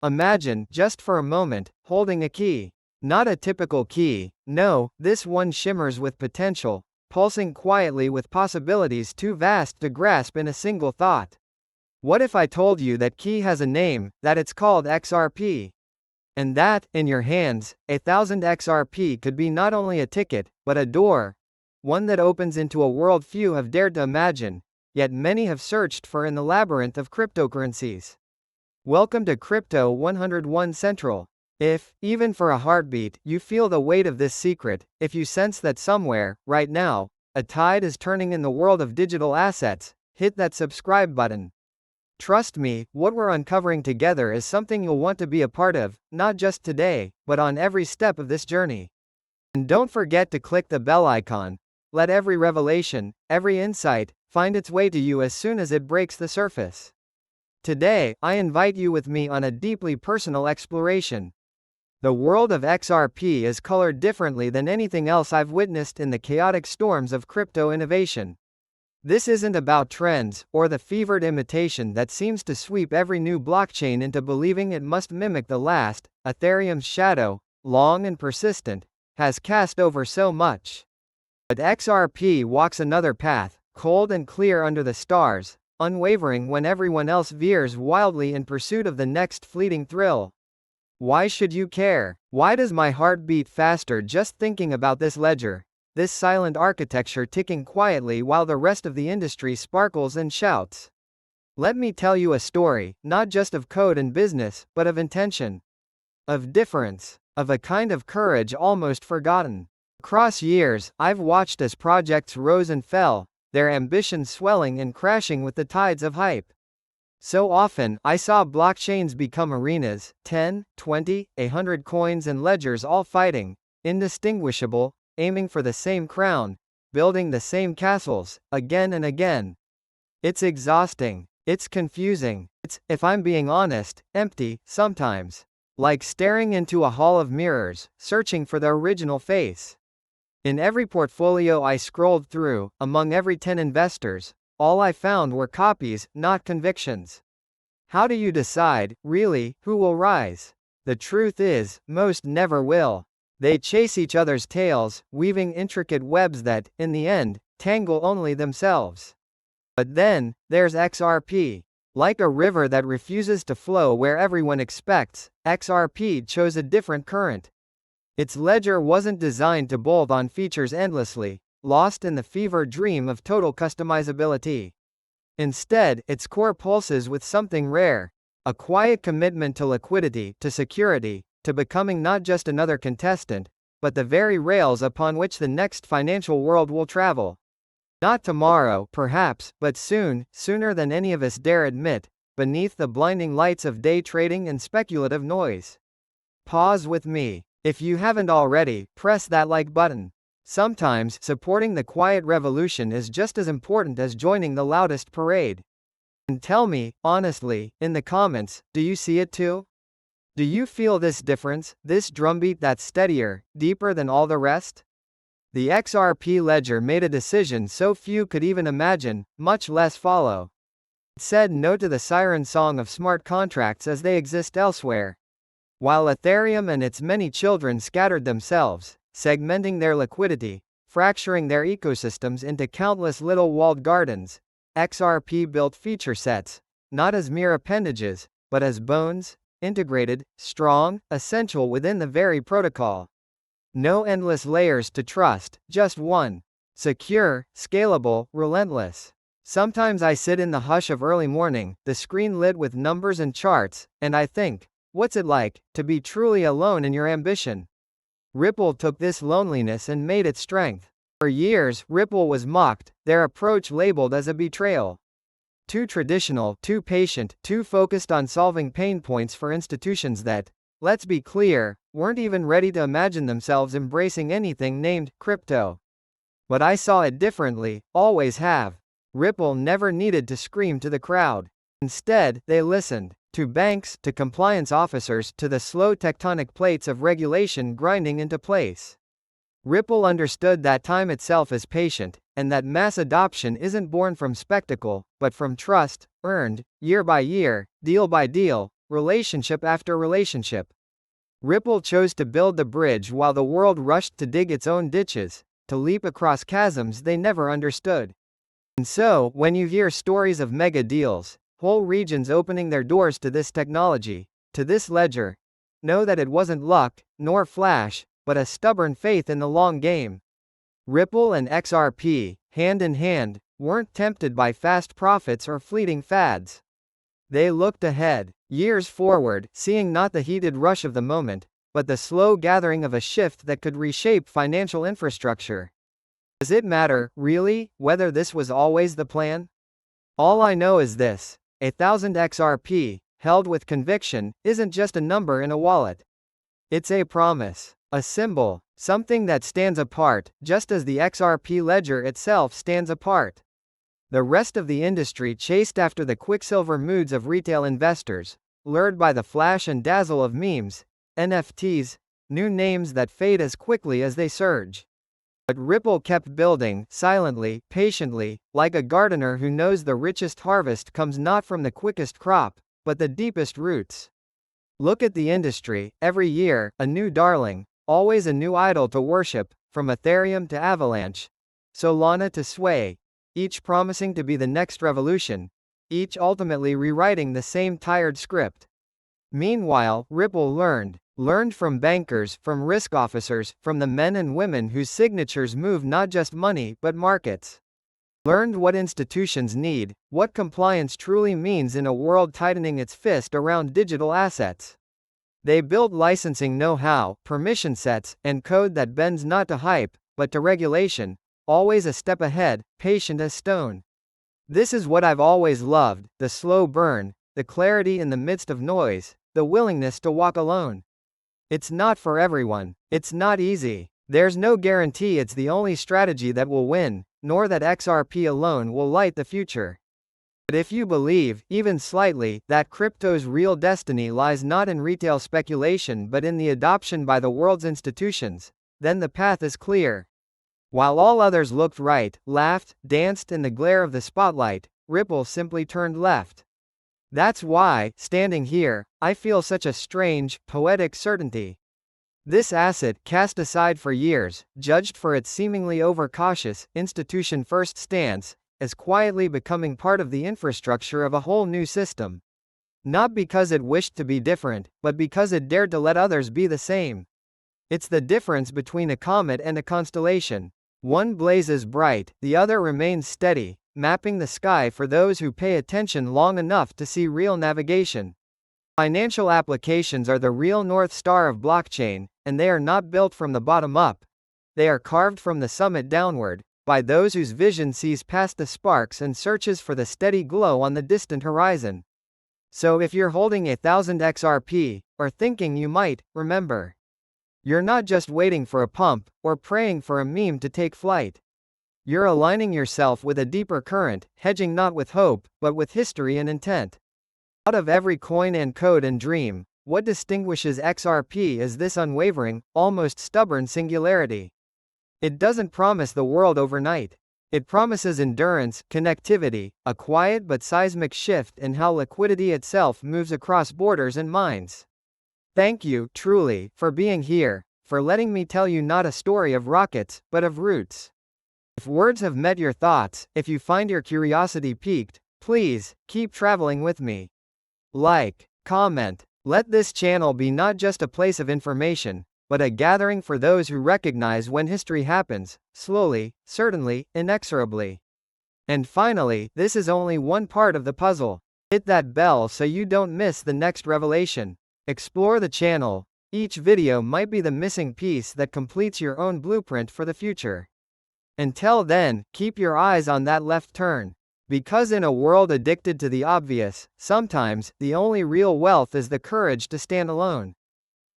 Imagine, just for a moment, holding a key. Not a typical key, no, this one shimmers with potential, pulsing quietly with possibilities too vast to grasp in a single thought. What if I told you that key has a name, that it's called XRP? And that, in your hands, 1,000 XRP could be not only a ticket, but a door. One that opens into a world few have dared to imagine, yet many have searched for in the labyrinth of cryptocurrencies. Welcome to Crypto 101 Central. If, even for a heartbeat, you feel the weight of this secret, if you sense that somewhere, right now, a tide is turning in the world of digital assets, hit that subscribe button. Trust me, what we're uncovering together is something you'll want to be a part of, not just today, but on every step of this journey. And don't forget to click the bell icon. Let every revelation, every insight, find its way to you as soon as it breaks the surface. Today, I invite you with me on a deeply personal exploration. The world of XRP is colored differently than anything else I've witnessed in the chaotic storms of crypto innovation. This isn't about trends, or the fevered imitation that seems to sweep every new blockchain into believing it must mimic the last. Ethereum's shadow, long and persistent, has cast over so much. But XRP walks another path, cold and clear under the stars, unwavering when everyone else veers wildly in pursuit of the next fleeting thrill. Why should you care? Why does my heart beat faster just thinking about this ledger, this silent architecture ticking quietly while the rest of the industry sparkles and shouts? Let me tell you a story, not just of code and business, but of intention, of difference, of a kind of courage almost forgotten. Across years, I've watched as projects rose and fell, their ambitions swelling and crashing with the tides of hype. So often, I saw blockchains become arenas, 10, 20, 100 coins and ledgers all fighting, indistinguishable, aiming for the same crown, building the same castles, again and again. It's exhausting. It's confusing. It's, if I'm being honest, empty, sometimes. Like staring into a hall of mirrors, searching for the original face. In every portfolio I scrolled through, among every 10 investors, all I found were copies, not convictions. How do you decide, really, who will rise? The truth is, most never will. They chase each other's tails, weaving intricate webs that, in the end, tangle only themselves. But then, there's XRP. Like a river that refuses to flow where everyone expects, XRP chose a different current. Its ledger wasn't designed to bolt on features endlessly, lost in the fever dream of total customizability. Instead, its core pulses with something rare, a quiet commitment to liquidity, to security, to becoming not just another contestant, but the very rails upon which the next financial world will travel. Not tomorrow, perhaps, but soon, sooner than any of us dare admit, beneath the blinding lights of day trading and speculative noise. Pause with me. If you haven't already, press that like button. Sometimes, supporting the quiet revolution is just as important as joining the loudest parade. And tell me, honestly, in the comments, do you see it too? Do you feel this difference, this drumbeat that's steadier, deeper than all the rest? The XRP ledger made a decision so few could even imagine, much less follow. It said no to the siren song of smart contracts as they exist elsewhere. While Ethereum and its many children scattered themselves, segmenting their liquidity, fracturing their ecosystems into countless little walled gardens, XRP built feature sets, not as mere appendages, but as bones, integrated, strong, essential within the very protocol. No endless layers to trust, just one. Secure, scalable, relentless. Sometimes I sit in the hush of early morning, the screen lit with numbers and charts, and I think, what's it like, to be truly alone in your ambition? Ripple took this loneliness and made it strength. For years, Ripple was mocked, their approach labeled as a betrayal. Too traditional, too patient, too focused on solving pain points for institutions that, let's be clear, weren't even ready to imagine themselves embracing anything named crypto. But I saw it differently, always have. Ripple never needed to scream to the crowd. Instead, they listened. To banks, to compliance officers, to the slow tectonic plates of regulation grinding into place. Ripple understood that time itself is patient, and that mass adoption isn't born from spectacle, but from trust, earned, year by year, deal by deal, relationship after relationship. Ripple chose to build the bridge while the world rushed to dig its own ditches, to leap across chasms they never understood. And so, when you hear stories of mega deals, whole regions opening their doors to this technology, to this ledger, know that it wasn't luck, nor flash, but a stubborn faith in the long game. Ripple and XRP, hand in hand, weren't tempted by fast profits or fleeting fads. They looked ahead, years forward, seeing not the heated rush of the moment, but the slow gathering of a shift that could reshape financial infrastructure. Does it matter, really, whether this was always the plan? All I know is this: 1,000 XRP, held with conviction, isn't just a number in a wallet. It's a promise, a symbol, something that stands apart, just as the XRP ledger itself stands apart. The rest of the industry chased after the quicksilver moods of retail investors, lured by the flash and dazzle of memes, NFTs, new names that fade as quickly as they surge. But Ripple kept building, silently, patiently, like a gardener who knows the richest harvest comes not from the quickest crop, but the deepest roots. Look at the industry: every year, a new darling, always a new idol to worship, from Ethereum to Avalanche, Solana to Sway, each promising to be the next revolution, each ultimately rewriting the same tired script. Meanwhile, Ripple learned from bankers, from risk officers, from the men and women whose signatures move not just money but markets. Learned what institutions need, what compliance truly means in a world tightening its fist around digital assets. They built licensing know-how, permission sets, and code that bends not to hype, but to regulation, always a step ahead, patient as stone. This is what I've always loved: the slow burn, the clarity in the midst of noise, the willingness to walk alone. It's not for everyone. It's not easy. There's no guarantee it's the only strategy that will win, nor that XRP alone will light the future. But if you believe, even slightly, that crypto's real destiny lies not in retail speculation but in the adoption by the world's institutions, then the path is clear. While all others looked right, laughed, danced in the glare of the spotlight, Ripple simply turned left. That's why, standing here, I feel such a strange, poetic certainty. This asset, cast aside for years, judged for its seemingly overcautious, institution-first stance, is quietly becoming part of the infrastructure of a whole new system. Not because it wished to be different, but because it dared to let others be the same. It's the difference between a comet and a constellation. One blazes bright, the other remains steady, mapping the sky for those who pay attention long enough to see real navigation. Financial applications are the real North Star of blockchain, and they are not built from the bottom up. They are carved from the summit downward, by those whose vision sees past the sparks and searches for the steady glow on the distant horizon. So if you're holding 1,000 XRP, or thinking you might, remember: you're not just waiting for a pump, or praying for a meme to take flight. You're aligning yourself with a deeper current, hedging not with hope, but with history and intent. Out of every coin and code and dream, what distinguishes XRP is this unwavering, almost stubborn singularity. It doesn't promise the world overnight. It promises endurance, connectivity, a quiet but seismic shift in how liquidity itself moves across borders and minds. Thank you, truly, for being here, for letting me tell you not a story of rockets, but of roots. If words have met your thoughts, if you find your curiosity piqued, please, keep traveling with me. Like, comment. Let this channel be not just a place of information, but a gathering for those who recognize when history happens, slowly, certainly, inexorably. And finally, this is only one part of the puzzle. Hit that bell so you don't miss the next revelation. Explore the channel. Each video might be the missing piece that completes your own blueprint for the future. Until then, keep your eyes on that left turn. Because in a world addicted to the obvious, sometimes, the only real wealth is the courage to stand alone.